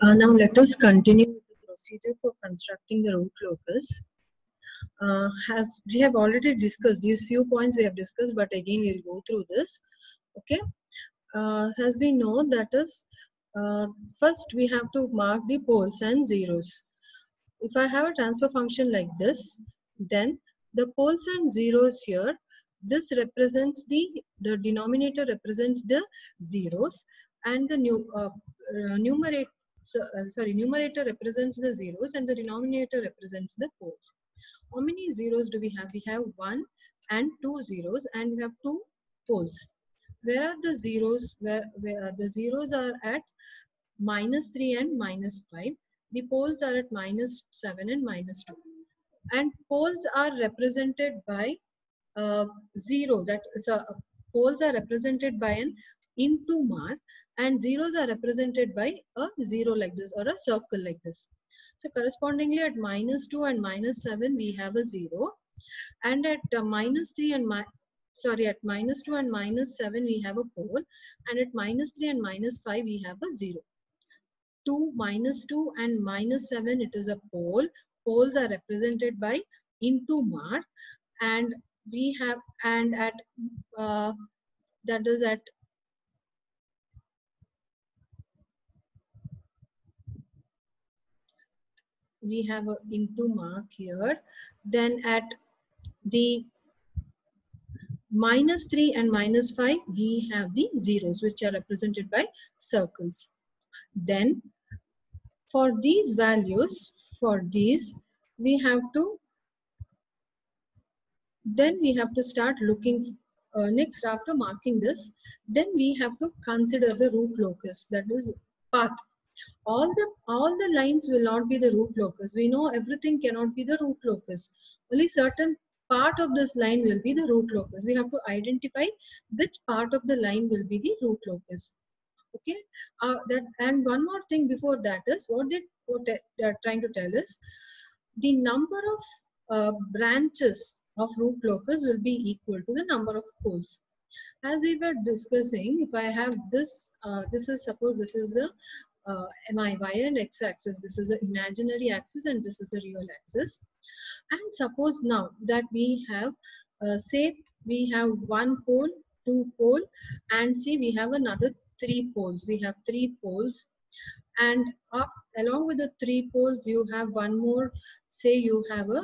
Now let us continue with the procedure for constructing the root locus. As we have already discussed, these few points we have discussed, but again we will go through this. Okay. As we know, that is, first we have to mark the poles and zeros. If I have a transfer function like this, then the poles and zeros here, this represents the denominator represents the zeros, and the numerator numerator represents the zeros, and the denominator represents the poles. How many zeros do we have? We have 1 and 2 zeros, and we have 2 poles. Where are the zeros? Where the zeros are at -3 and -5. The poles are at -7 and -2. And poles are represented by 0. That is, poles are represented by an into mark, and zeros are represented by a 0 like this, or a circle like this. So correspondingly, at -2 and -7 we have a 0, and at -3 and at -2 and -7 we have a pole, and at -3 and -5 we have a 0. 2, -2 and -7, it is a pole. Poles are represented by into mark, and we have, and at that is at we have a into mark here. Then at the -3 and -5 we have the zeros, which are represented by circles. Then for these values, for these we have to start looking. Next, after marking this, then we have to consider the root locus, that is path. All the lines will not be the root locus. We know everything cannot be the root locus. Only certain part of this line will be the root locus. We have to identify which part of the line will be the root locus. Okay. And one more thing before that is what they are trying to tell us. The number of branches of root locus will be equal to the number of poles. As we were discussing, if I have this, suppose this is the my y and x axis, this is the imaginary axis, and this is the real axis. And suppose now that we have, say we have 1 pole, 2 pole, and say we have another 3 poles. We have 3 poles, and along with the 3 poles, you have one more. Say you have a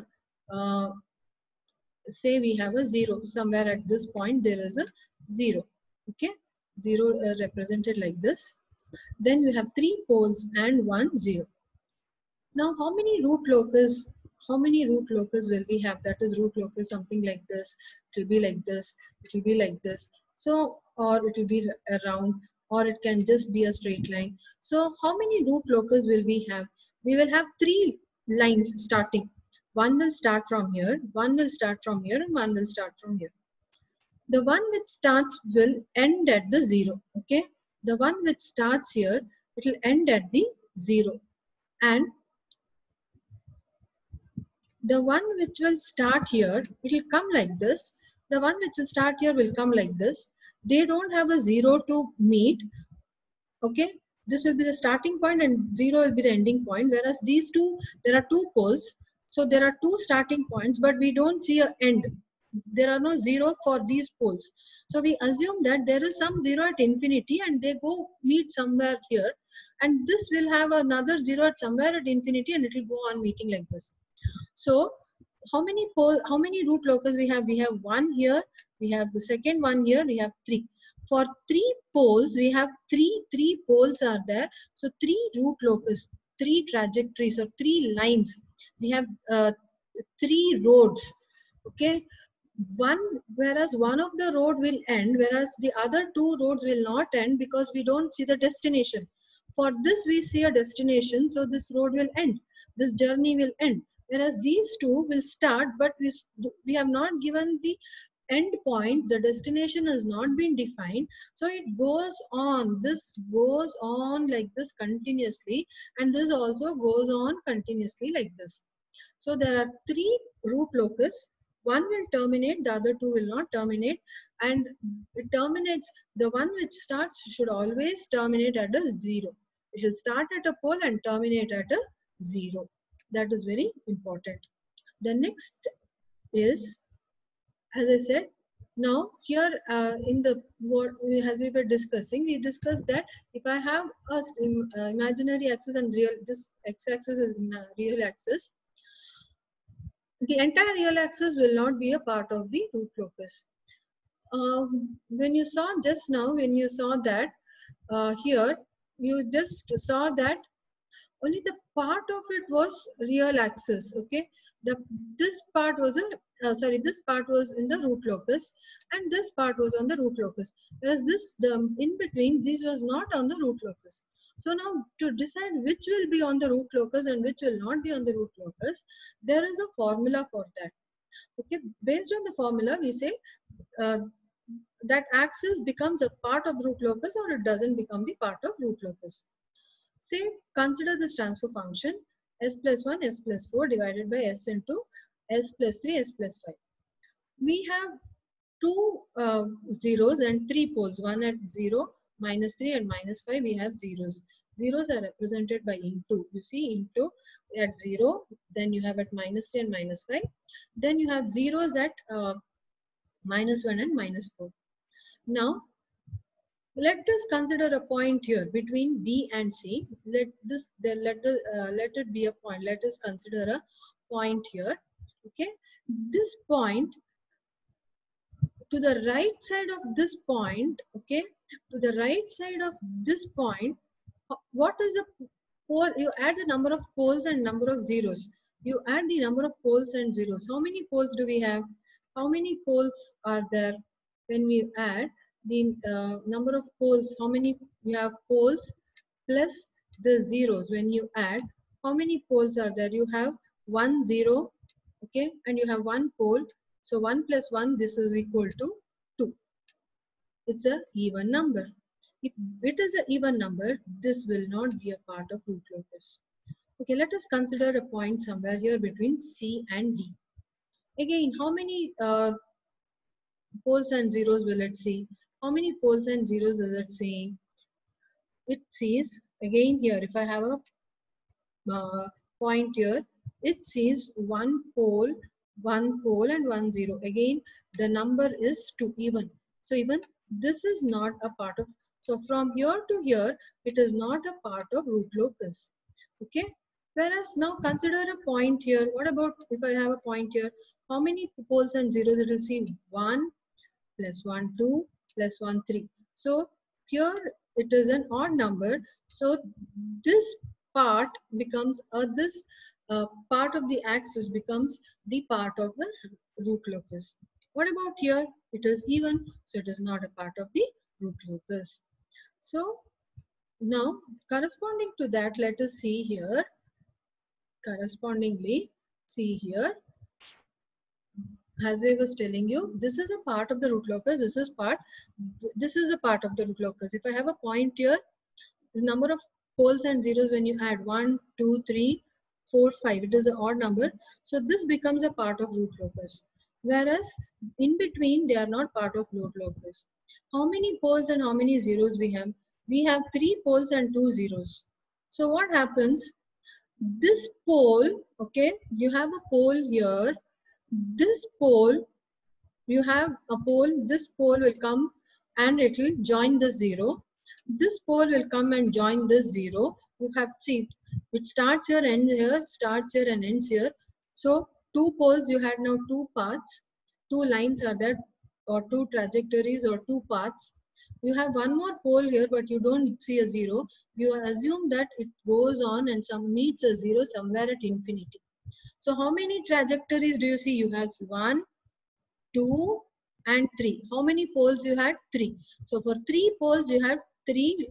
say we have a 0 somewhere at this point. There is a 0. Okay, 0 represented like this. Then you have 3 poles and 1 0. Now how many root locus will we have? That is root locus something like this. It will be like this, it will be like this. So, or it will be around, or it can just be a straight line. So how many root locus will we have? We will have 3 lines starting. One will start from here, one will start from here, and one will start from here. The one which starts will end at the 0. Okay, the one which starts here, it will end at the 0, and the one which will start here, it will come like this. The one which will start here will come like this. They don't have a 0 to meet. Okay, this will be the starting point and 0 will be the ending point. Whereas these two, there are 2 poles, so there are 2 starting points, but we don't see an end. There are no 0 for these poles. So we assume that there is some 0 at infinity, and they go meet somewhere here, and this will have another 0 at somewhere at infinity, and it will go on meeting like this. So how many root locus we have? We have 1 here, we have the second one here, we have 3. For 3 poles, we have 3 poles are there. So 3 root locus, 3 trajectories, or 3 lines. We have 3 roads. Okay, whereas one of the road will end, whereas the other 2 roads will not end, because we don't see the destination. For this we see a destination, so this road will end, this journey will end. Whereas these 2 will start, but we have not given the end point, the destination has not been defined. So it goes on, this goes on like this continuously, and this also goes on continuously like this. So there are 3 root locus. One will terminate, the other 2 will not terminate, and it terminates. The one which starts should always terminate at a 0. It shall start at a pole and terminate at a 0. That is very important. The next is, as I said, now here in the what as we were discussing, we discussed that if I have a imaginary axis and real, this x-axis is real axis, the entire real axis will not be a part of the root locus. When you saw just now, when you saw that here, you just saw that only the part of it was real axis. Okay, this part was a this part was in the root locus, and this part was on the root locus, whereas this, the in between, this was not on the root locus. So now, to decide which will be on the root locus and which will not be on the root locus, there is a formula for that. Okay, based on the formula, we say uh, that axis becomes a part of root locus or it doesn't become the part of root locus. Say, consider this transfer function s plus 1, s plus 4 divided by s into s plus 3, s plus 5. We have two zeros and three poles, one at 0, minus 3 and minus 5, we have zeros. Zeros are represented by into. You see, into at 0, then you have at minus 3 and minus 5. Then you have zeros at minus 1 and minus 4. Now, let us consider a point here between B and C. Let it be a point. Let us consider a point here. Okay, this point, to the right side of this point, okay, to the right side of this point, what is a pole? You add the number of poles and number of zeros. You add the number of poles and zeros. How many poles do we have? How many poles are there when we add the number of poles? How many you have poles plus the zeros? When you add, how many poles are there? You have 1 0, okay, and you have 1 pole. So 1 plus 1, this is equal to 2. It's a even number. If it is an even number, this will not be a part of root locus. Okay, let us consider a point somewhere here between C and D. Again, how many poles and zeros will it see? How many poles and zeros does it see? It sees, again here, if I have a point here, it sees one pole and 1 0. Again, the number is 2 even. So even this is not a part of, so from here to here, it is not a part of root locus. Okay. Whereas now consider a point here. What about if I have a point here? How many poles and zeros it will see? 1 plus 1 2 plus 1 3. So here it is an odd number. So this part becomes this part of the axis becomes the part of the root locus. What about here? It is even, so it is not a part of the root locus. So now corresponding to that, let us see here. Correspondingly, see here, as I was telling you, this is a part of the root locus. This is a part of the root locus. If I have a point here, the number of poles and zeros when you add 1, 2, 3, 4, 5, it is an odd number. So this becomes a part of root locus. Whereas in between, they are not part of root locus. How many poles and how many zeros we have? We have 3 poles and 2 zeros. So what happens? This pole, okay, you have a pole here. This pole, you have a pole, this pole will come and it will join the 0. This pole will come and join this 0. You have, see, it starts here, ends here, starts here and ends here. So 2 poles, you had now 2 paths, 2 lines are there, or 2 trajectories or 2 paths. You have 1 more pole here, but you don't see a 0. You assume that it goes on and meets a 0 somewhere at infinity. So how many trajectories do you see? You have 1, 2 and 3. How many poles you had? 3. So for 3 poles you have 3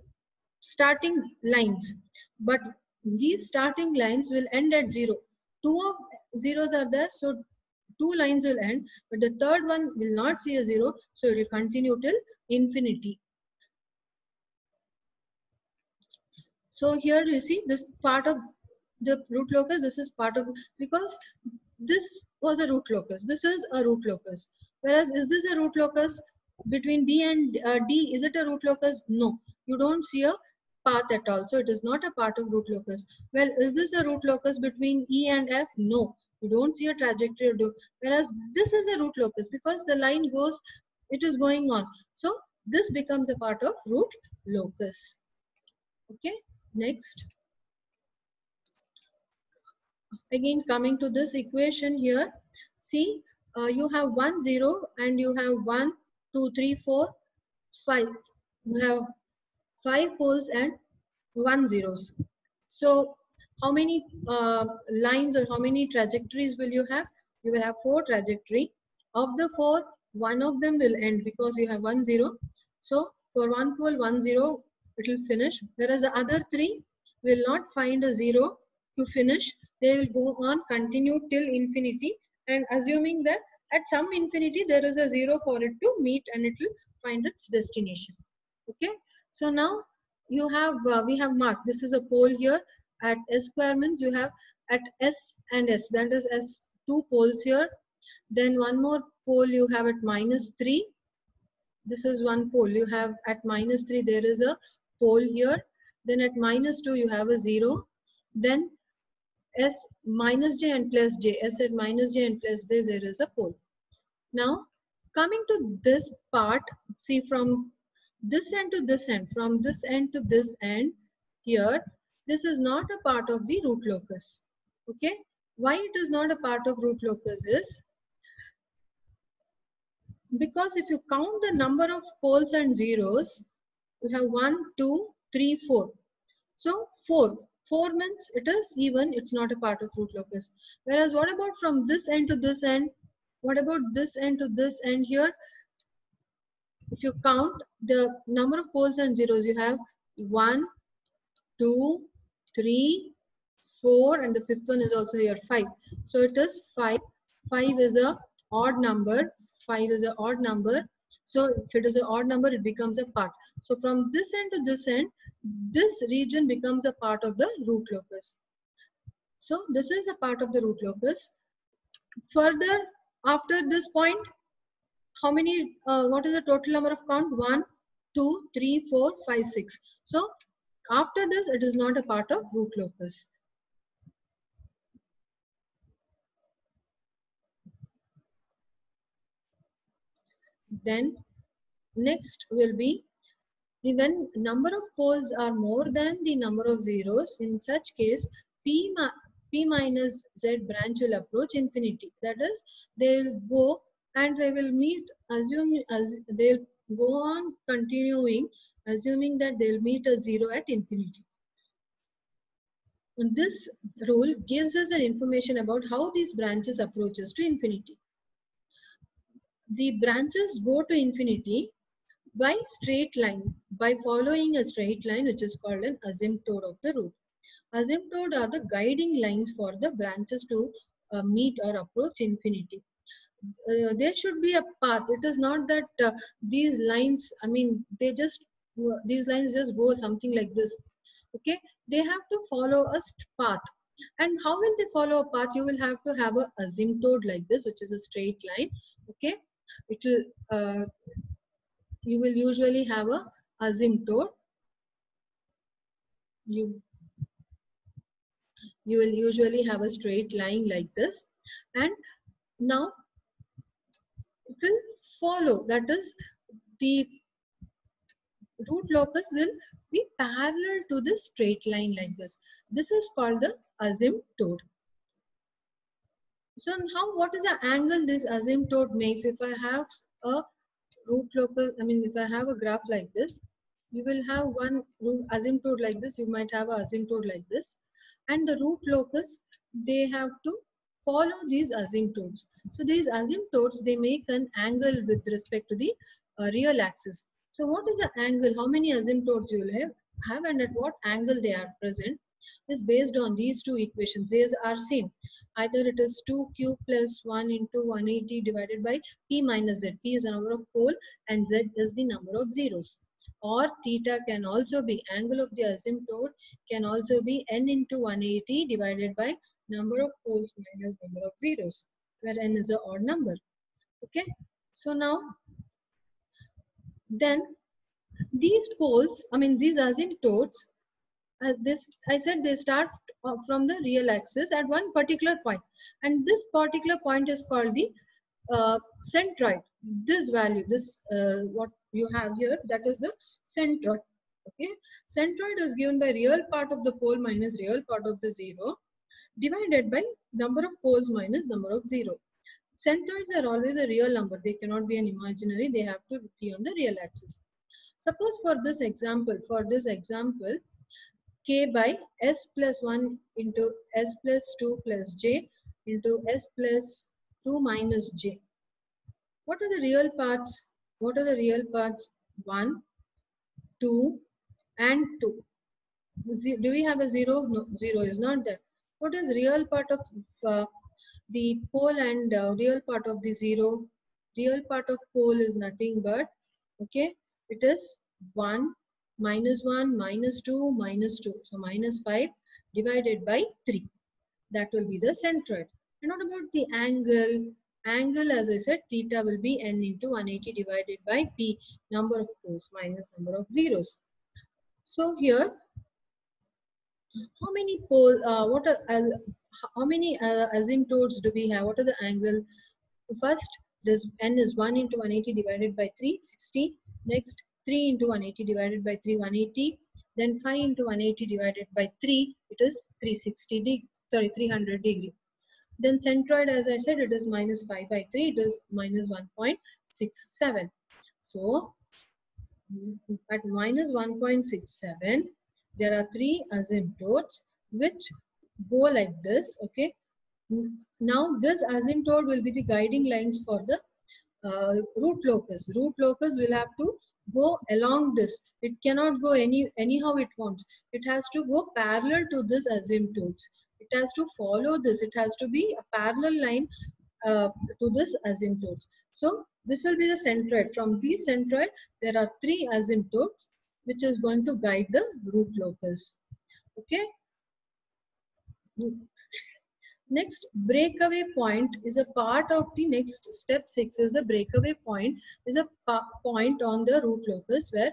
starting lines, but these starting lines will end at 0. 2 of zeros are there, so 2 lines will end, but the third one will not see a 0, so it will continue till infinity. So here you see this part of the root locus, this is part of, because this was a root locus, this is a root locus. Whereas is this a root locus between B and D? Is it a root locus? No, you don't see a path at all. So it is not a part of root locus. Well, is this a root locus between E and F? No. You don't see a trajectory. Whereas this is a root locus because the line goes, it is going on. So this becomes a part of root locus. Okay, next. Again, coming to this equation here, see, you have 1, 0, and you have 1, 2, 3, 4, 5. You have 5 poles and 1 zeros. So how many lines or how many trajectories will you have? You will have 4 trajectory. Of the 4, one of them will end because you have 1, 0. So for one pole, 1, 0, it will finish. Whereas the other 3 will not find a 0 to finish. They will go on, continue till infinity, and assuming that at some infinity there is a 0 for it to meet and it will find its destination. Okay. So now you have we have marked this is a pole here at S square, means you have at S and S, that is S 2 poles here. Then one more pole you have at -3. This is one pole you have at -3. There is a pole here. Then at -2 you have a 0. Then S minus J and plus J. S at minus J and plus J, there is a pole. Now coming to this part, see, from this end to this end, from this end to this end here, this is not a part of the root locus. Okay, why it is not a part of root locus is because if you count the number of poles and zeros, you have 1, 2, 3, 4. So 4 means it is even, it's not a part of root locus. Whereas what about from this end to this end? What about this end to this end here? If you count the number of poles and zeros, you have 1, 2, 3, 4, and the fifth one is also here 5. So it is 5. 5 is a odd number. 5 is an odd number. So if it is an odd number, it becomes a part. So from this end to this end, this region becomes a part of the root locus. So this is a part of the root locus. Further, after this point, how many, what is the total number of count? 1, 2, 3, 4, 5, 6. So after this, it is not a part of root locus. Then next will be when number of poles are more than the number of zeros. In such case, P minus Z branch will approach infinity. That is, they'll go and they will meet, assume as they'll go on continuing, assuming that they'll meet a 0 at infinity. And this rule gives us an information about how these branches approaches to infinity. The branches go to infinity by straight line, by following a straight line, which is called an asymptote of the root. Asymptote are the guiding lines for the branches to meet or approach infinity. There should be a path. It is not that these lines, I mean, these lines just go something like this. Okay, they have to follow a path. And how will they follow a path? You will have to have a asymptote like this, which is a straight line. Okay, it will you will usually have a asymptote. You will usually have a straight line like this, and now it will follow. That is, the root locus will be parallel to this straight line like this. This is called the asymptote. So now what is the angle this asymptote makes? If I have a root locus, I mean if I have a graph like this, you will have one root asymptote like this, you might have an asymptote like this, and the root locus, they have to follow these asymptotes. So these asymptotes, they make an angle with respect to the real axis. So what is the angle? How many asymptotes you will have and at what angle they are present is based on these two equations. These are same. Either it is 2q plus 1 into 180 divided by p minus z. P is the number of pole and z is the number of zeros. Or theta can also be, angle of the asymptote can also be n into 180 divided by number of poles minus number of zeros, where n is an odd number. Okay. So now, then These poles, I mean these asymptotes, this I said they start from the real axis at one particular point, and this particular point is called the centroid. This value, this what you have here, that is the centroid. Okay, centroid is given by real part of the pole minus real part of the zero divided by number of poles minus number of zero. Centroids are always a real number. They cannot be an imaginary. They have to be on the real axis. Suppose for this example, k by s plus 1 into s plus 2 plus j into s plus 2 minus j. What are the real parts? What are the real parts? 1, 2 and 2. Do we have a 0? No, 0 is not there. What is real part of the pole and real part of the 0? Real part of pole is nothing but, okay, it is 1, minus 1, minus 2, minus 2. So minus 5 divided by 3. That will be the centroid. And what about the angle? Angle, as I said, theta will be n into 180 divided by p, number of poles minus number of zeros. So here, how many pole? How many asymptotes do we have? What are the angle? First, this n is 1 into 180 divided by 3, 60. Next, 3 into 180 divided by 3, 180. Then 5 into 180 divided by 3, it is 300 degree. Then centroid, as I said, it is minus 5 by 3, it is minus 1.67. So at minus 1.67, there are 3 asymptotes which go like this. Okay. Now this asymptote will be the guiding lines for the root locus. Root locus will have to go along this. It cannot go anyhow it wants. It has to go parallel to this asymptotes. It has to follow this. It has to be a parallel line to this asymptotes. So this will be the centroid. From these centroid, there are 3 asymptotes which is going to guide the root locus. Okay. Next, breakaway point is a part of the next step 6 is the breakaway point is a point on the root locus where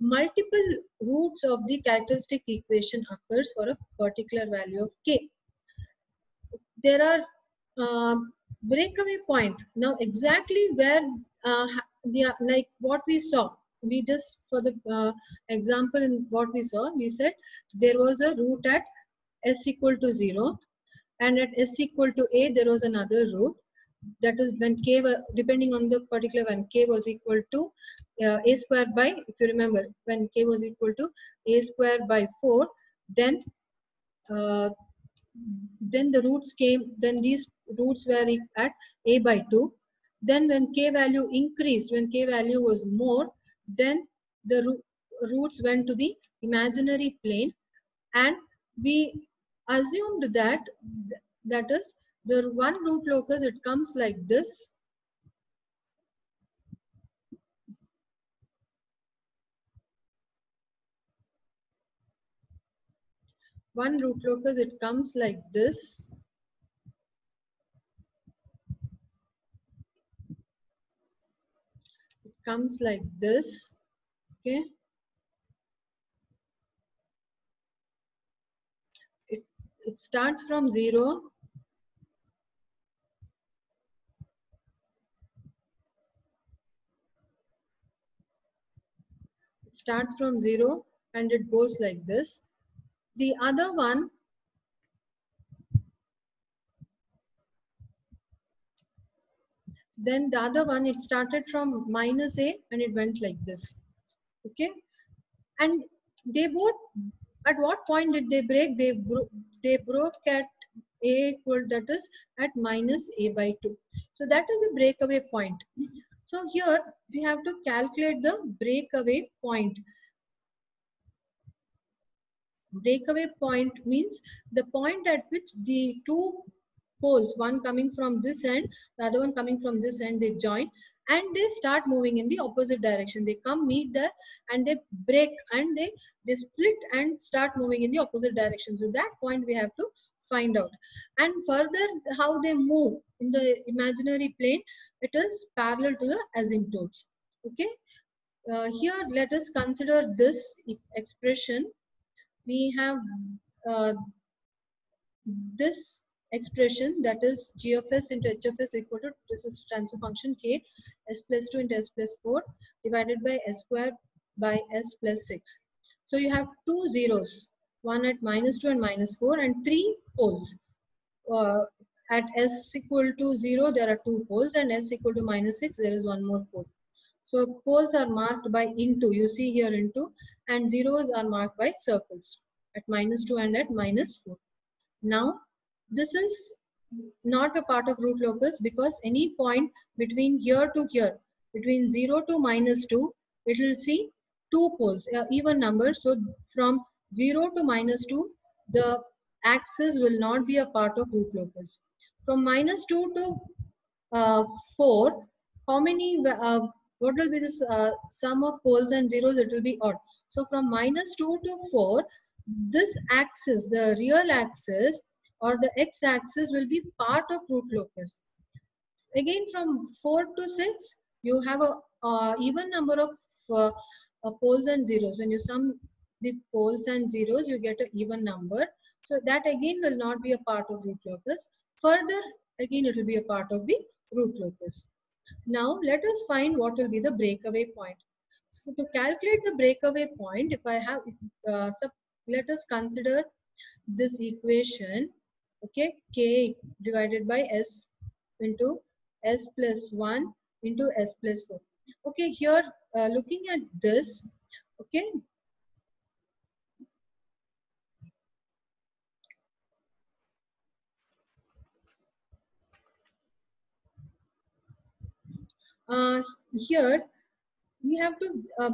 multiple roots of the characteristic equation occurs for a particular value of k. There are breakaway point. Now exactly where like what we saw, we just for the example in what we saw, we said there was a root at s equal to 0. And at s equal to a, there was another root. That is when k, depending on the particular one, k was equal to a square by, if you remember, when k was equal to a square by 4, then the roots came, then these roots were at a by 2. Then when k value increased, when k value was more, then the roots went to the imaginary plane, and we assumed that that is the one root locus, it comes like this. One root locus, it comes like this. It comes like this. Okay. It starts from 0. It starts from 0 and it goes like this. The other one, then the other one, it started from minus a and it went like this. Okay. And they both, at what point did they break? They broke at a equal, that is at minus a by 2. So that is a breakaway point. So here we have to calculate the breakaway point. Breakaway point means the point at which the two poles, one coming from this end, the other one coming from this end, they join and they start moving in the opposite direction. They come meet there and they break and they split and start moving in the opposite direction. So that point we have to find out. And further, how they move in the imaginary plane, it is parallel to the asymptotes. Okay. here let us consider this expression. We have this expression, that is g of s into h of s equal to, this is transfer function k, s plus 2 into s plus 4 divided by s square by s plus 6. So you have two zeros, one at -2 and -4, and three poles. At s equal to 0 there are two poles, and s equal to -6 there is one more pole. So poles are marked by into, you see here into, and zeros are marked by circles at -2 and at -4. Now, this is not a part of root locus because any point between here to here, between 0 to -2, it will see two poles, even numbers. So, from 0 to -2, the axis will not be a part of root locus. From -2 to 4, how many, what will be this sum of poles and zeros? It will be odd. So, from -2 to 4, this axis, the real axis or the x-axis, will be part of root locus. Again, from 4 to 6, you have a even number of poles and zeros. When you sum the poles and zeros, you get an even number. So that again will not be a part of root locus. Further, again it will be a part of the root locus. Now let us find what will be the breakaway point. So to calculate the breakaway point, if I have, let us consider this equation, okay, k divided by s into s plus 1 into s plus 4. Okay, here looking at this, okay, here we have to,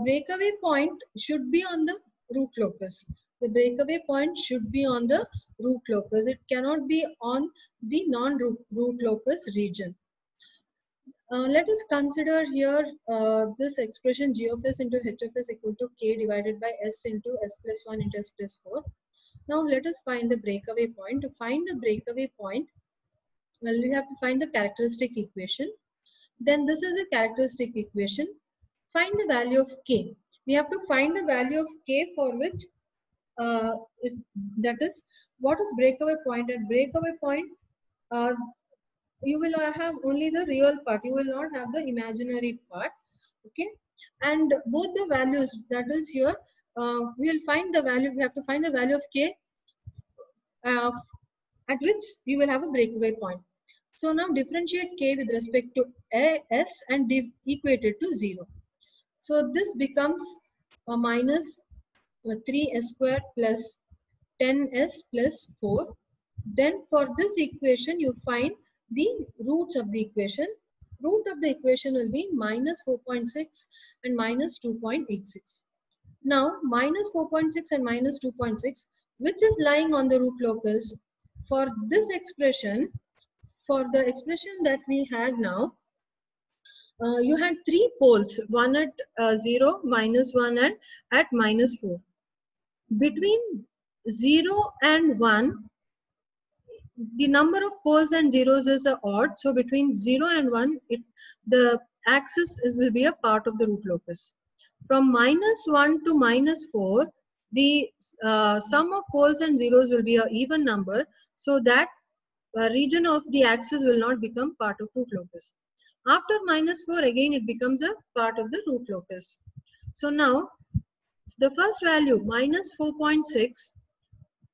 breakaway point should be on the root locus. The breakaway point should be on the root locus. It cannot be on the non-root locus region. Let us consider here this expression g of s into h of s equal to k divided by s into s plus 1 into s plus 4. Now let us find the breakaway point. To find the breakaway point, well, we have to find the characteristic equation. Then this is a characteristic equation. Find the value of k. We have to find the value of k for which, that is, what is breakaway point? At breakaway point, uh, you will have only the real part, you will not have the imaginary part, okay, and both the values, that is here, we will find the value, we have to find the value of k uh, at which you will have a breakaway point. So now differentiate k with respect to s and equate it to 0. So this becomes a minus 3s square plus 10s plus 4. Then for this equation, you find the roots of the equation. Root of the equation will be minus 4.6 and minus 2.86. Now, minus 4.6 and minus 2.6, which is lying on the root locus? For this expression, for the expression that we had now, you had three poles, one at 0, minus 1, and at minus 4. Between 0 and 1, the number of poles and zeros is odd. So between 0 and 1, the axis will be a part of the root locus. From minus 1 to minus 4, the sum of poles and zeros will be an even number. So that region of the axis will not become part of root locus. After minus 4, again it becomes a part of the root locus. So now, the first value, minus 4.6,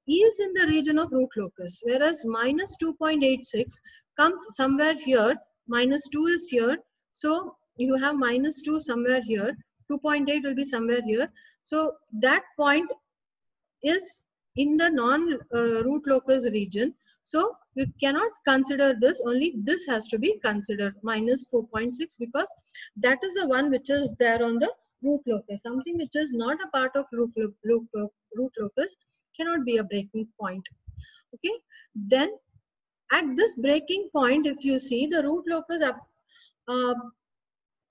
is in the region of root locus, whereas minus 2.86 comes somewhere here, minus 2 is here, so you have minus 2 somewhere here, 2.8 will be somewhere here, so that point is in the non-root locus region, so you cannot consider this, only this has to be considered, minus 4.6, because that is the one which is there on the root locus. Something which is not a part of root locus cannot be a breaking point. Okay, then at this breaking point, if you see the root locus up,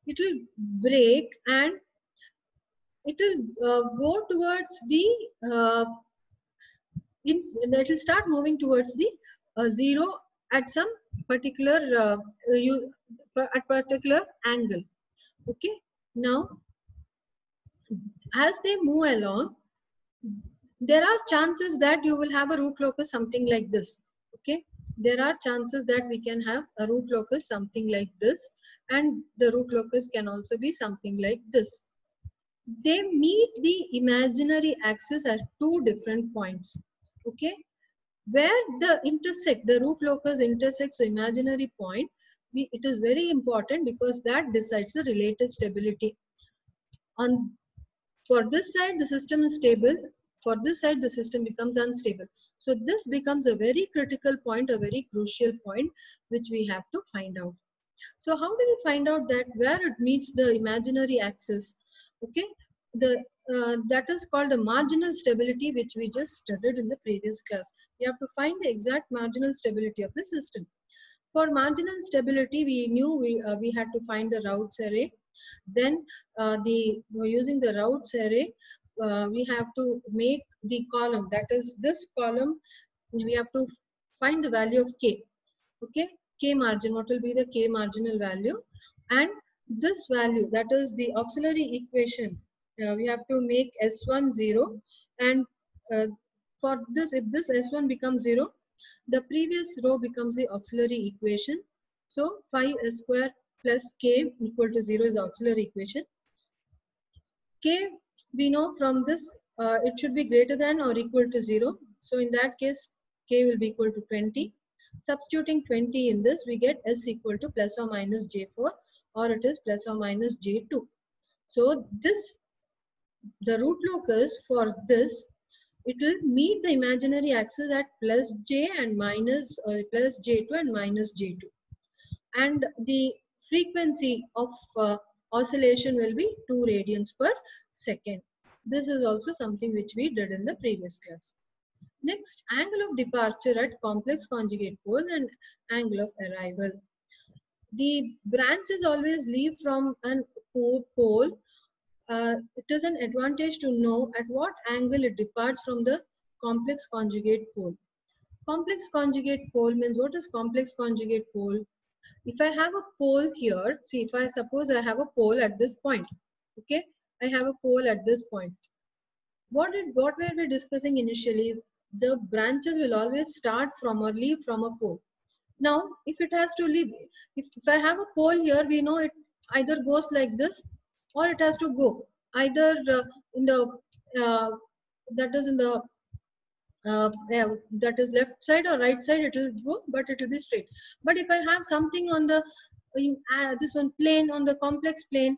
it will break and it will go towards the it will start moving towards the 0 at some particular at particular angle. Okay, now As they move along, there are chances that you will have a root locus something like this. Okay, there are chances that we can have a root locus something like this, and the root locus can also be something like this. They meet the imaginary axis at two different points. Okay, where the root locus intersects the imaginary point, it is very important because that decides the relative stability. On For this side the system is stable, for this side the system becomes unstable. So this becomes a very critical point, a very crucial point which we have to find out. So how do we find out that where it meets the imaginary axis? Okay, the that is called the marginal stability, which we just studied in the previous class. We have to find the exact marginal stability of the system. For marginal stability, we knew we had to find the Raoult's array. Then using the Raoult's array, we have to make the column, that is this column. We have to find the value of k. Okay, k margin, what will be the k marginal value, and this value, that is the auxiliary equation, we have to make S1 0, and uh, for this, if this S1 becomes 0, the previous row becomes the auxiliary equation. So phi s square plus k equal to 0 is the auxiliary equation. K, we know from this, it should be greater than or equal to 0. So in that case, k will be equal to 20. Substituting 20 in this, we get s equal to plus or minus j4, or it is plus or minus j2. So this, the root locus for this, it will meet the imaginary axis at plus j and minus plus j2 and minus j2, and the frequency of oscillation will be 2 radians per second. This is also something which we did in the previous class. Next, angle of departure at complex conjugate pole and angle of arrival. The branches always leave from an pole. It is an advantage to know at what angle it departs from the complex conjugate pole. Complex conjugate pole means, what is complex conjugate pole? If I have a pole here, see, if I suppose I have a pole at this point, okay, I have a pole at this point. What were we discussing initially? The branches will always start from or leave from a pole. Now, if it has to leave, if I have a pole here, we know it either goes like this, or it has to go either in the that is in the yeah, that is left side or right side, it will go, but it will be straight. But if I have something on the this one plane, on the complex plane,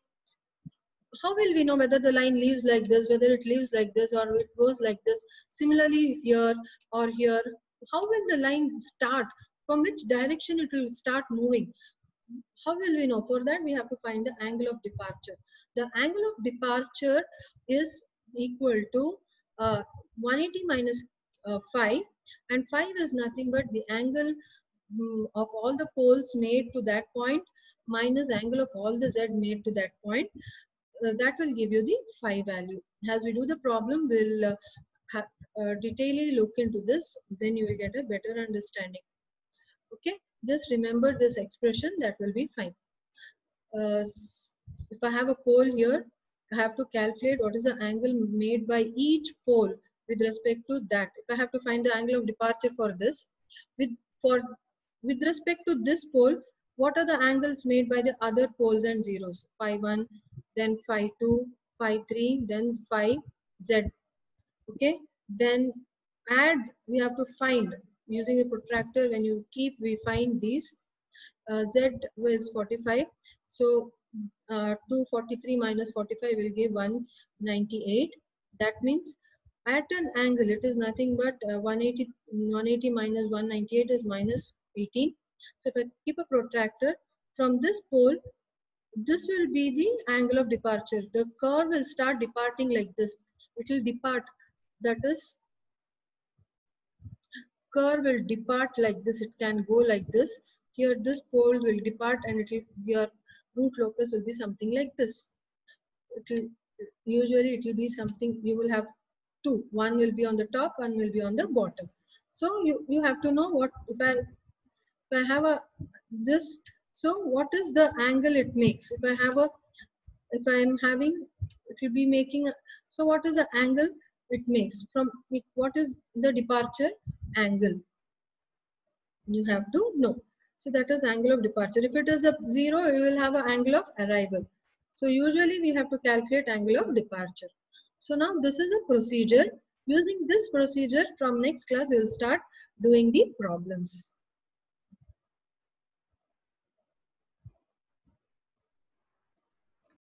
how will we know whether the line leaves like this, whether it leaves like this, or it goes like this? Similarly, here or here, how will the line start? From which direction it will start moving? How will we know? For that, we have to find the angle of departure. The angle of departure is equal to 180 minus 5, and 5 is nothing but the angle of all the poles made to that point minus angle of all the z made to that point. That will give you the phi value. As we do the problem, we'll detailedly look into this, then you will get a better understanding. Okay, just remember this expression, that will be fine. If I have a pole here, I have to calculate what is the angle made by each pole with respect to that. If I have to find the angle of departure for this, for with respect to this pole, what are the angles made by the other poles and zeros? Phi 1, then phi 2, phi 3, then phi z. Okay, then add, we have to find using a protractor. When you keep, we find these. Z is 45. So 243 minus 45 will give 198. That means at an angle, it is nothing but 180 minus 198 is minus 18. So if I keep a protractor from this pole, this will be the angle of departure. The curve will start departing like this. It will depart, that is, curve will depart like this. It can go like this. Here this pole will depart, and your root locus will be something like this. It will, usually it will be something, you will have two. One will be on the top, one will be on the bottom. So you have to know what, if I have a this, so what is the angle it makes? If I am having It will be making, so what is the angle it makes from it? What is the departure angle? You have to know. So that is angle of departure. If it is a 0, you will have an angle of arrival. So usually we have to calculate angle of departure. So now this is a procedure. Using this procedure, from next class we will start doing the problems.